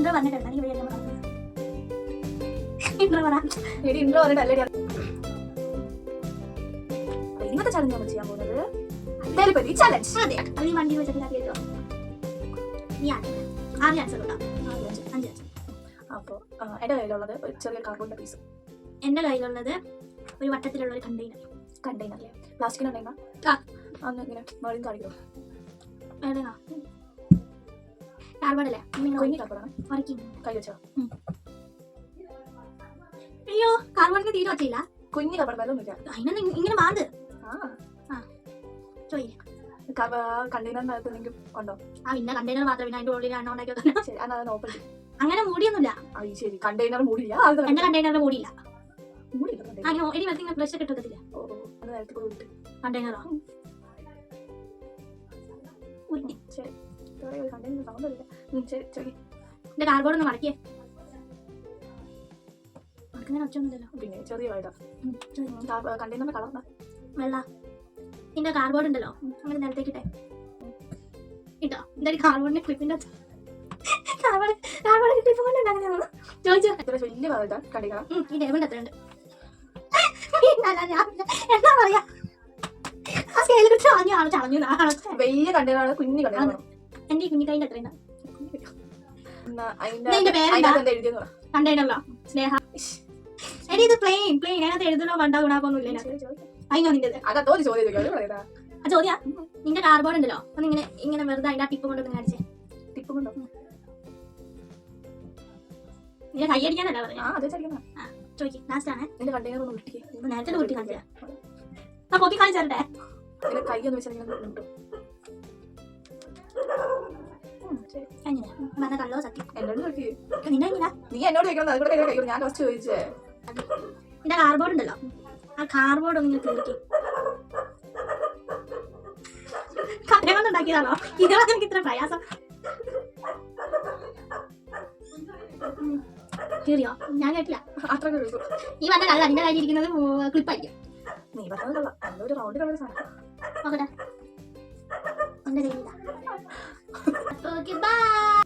Intro പറഞ്ഞിട്ടുണ്ട്. Intro പറഞ്ഞിട്ടല്ലേ ഇന്നത്തെ challenge നമ്മൾ ചെയ്യാൻ പോകുന്നത് ഡെലിവറി ചലഞ്ച്. അതെ, അത് ഈ വണ്ടി വെച്ചിട്ട് കേട്ടോ. നീ ആദ്യം ആൻസർ ഇടാം. 5 ആൻസർ. അപ്പോൾ എൻ്റെ കയ്യിലുള്ളത് ഒരു ചെറിയ കാർബോണിൻ്റെ പീസ്. എൻ്റെ കയ്യിലുള്ളത് ഒരു വട്ടത്തിലുള്ള ഒരു കണ്ടെയ്നർ അല്ലേ, പ്ലാസ്റ്റിക് കണ്ടെയ്നർ. അന്ന് ഇങ്ങനെ മേളിൽ കാണിക്കും. എവിടെയാ കാർബോർഡല്ലേ? കുഞ്ഞി കാർബോർഡാണ്. കൈ വെച്ചോ. അയ്യോ, കാർബോർഡിന് തീരെ വച്ചില്ല. കുഞ്ഞി കാർബോർഡ് ഒന്നുമില്ല. അതിനൊന്നും ഇങ്ങനെ മാന്ത്. കണ്ടെയ്നറിനകത്ത് എന്തെങ്കിലും ഉണ്ടോ? ഇന്ന കണ്ടെയ്നർ മാത്രം. പിന്നെ അതിന്റെ ഉള്ളിൽ എണ്ണ ഉണ്ടാക്കി ഓപ്പൺ ചെയ്യും. അങ്ങനെ മൂടിയൊന്നുമില്ല. ശരി, കണ്ടെയ്നർ മൂടിയില്ല. എന്റെ കണ്ടെയ്നറിന്റെ മൂടിയില്ല. ബ്രഷ് ഒക്കെ ഇട്ടിട്ടില്ല. കണ്ടെയ്നറോ? എന്റെ കാർബോർഡ് ഒന്ന് മടക്കിയേ. ഒച്ചൊന്നുമില്ലല്ലോ. പിന്നെ ചെറിയ കണ്ടെയ്നറിന്റെ കളർ വെള്ള. നിന്റെ കാർബോർഡ് ഉണ്ടല്ലോ, അങ്ങനെ നിലത്തേക്കിട്ടെ ഇട്ടോ. എന്തായാലും കാർബോർഡിന്റെ ക്ലിപ്പിന്റെ കാർബോർഡ് ക്ലിപ്പ് കൊണ്ട് ചോദിച്ചോ. വലിയ ഈ ടേബിളിന്റെ എത്ര ഉണ്ട്? എന്താ പറയാ, ആ സ്കെയിൽ കുറിച്ച് വാങ്ങിയ ആൾ ചളഞ്ഞു. വലിയ കണ്ടെയ്നറാണ്, കുഞ്ഞു കണ്ടെയ്നർ. എന്റെ ഈ കുഞ്ഞിക്കൈന്റെ എത്രയുണ്ട്? കണ്ടെയ്നറല്ലോ സ്നേഹ. എടി ഇത് പ്ലെയിൻ അതിനകത്ത് എഴുതണോ വേണ്ട ഗുണാപ്പൊന്നുമില്ല. അതിനോ നിന്റെ ചോദ്യ. നിന്റെ കാർബോർഡ് ഉണ്ടല്ലോ, ഒന്ന് ഇങ്ങനെ വെറുതെ അതിന്റെ ടിപ്പ് കൊണ്ട് അടിച്ചേ. ടിപ്പ് കൊണ്ടോ? നിന്റെ കൈ അടിക്കാനല്ല പറയാ. ചോദിക്കും. ലാസ്റ്റ് ആണ്. നിന്റെ കണ്ടെയ്നർ ഒന്ന് ഉരുട്ടിക്കേ. നേരത്തെ ഉരുട്ടി കാണിച്ചാ പൊക്കി കാണിച്ചേ. കൈ ഒന്ന് വെച്ചാൽ കള്ളോ സത്യം നീ എന്നോട് ചോദിക്കണം. ഞാൻ ഫസ്റ്റ് ചോദിച്ചേ. നിന്റെ കാർബോർഡ് ഉണ്ടല്ലോ, ആ കാർബോർഡ് ഒന്ന് തീർക്കി. കഥ കൊണ്ട് ഉണ്ടാക്കിയതാണോ? ഇതാണ് എനിക്ക് ഇത്ര പ്രയാസം. കേറിയോ? ഞാൻ കേട്ടില്ല. അത്ര നീ പറഞ്ഞ കള്ള നിന്റെ കയ്യിൽ ഇരിക്കുന്നത് ക്ലിപ്പായിരിക്കും. നീ പറഞ്ഞത് കള്ള. ഒരു റൗണ്ട് കളർ സാധനം നോക്കട്ടെ. എന്റെ കയ്യിലില്ല.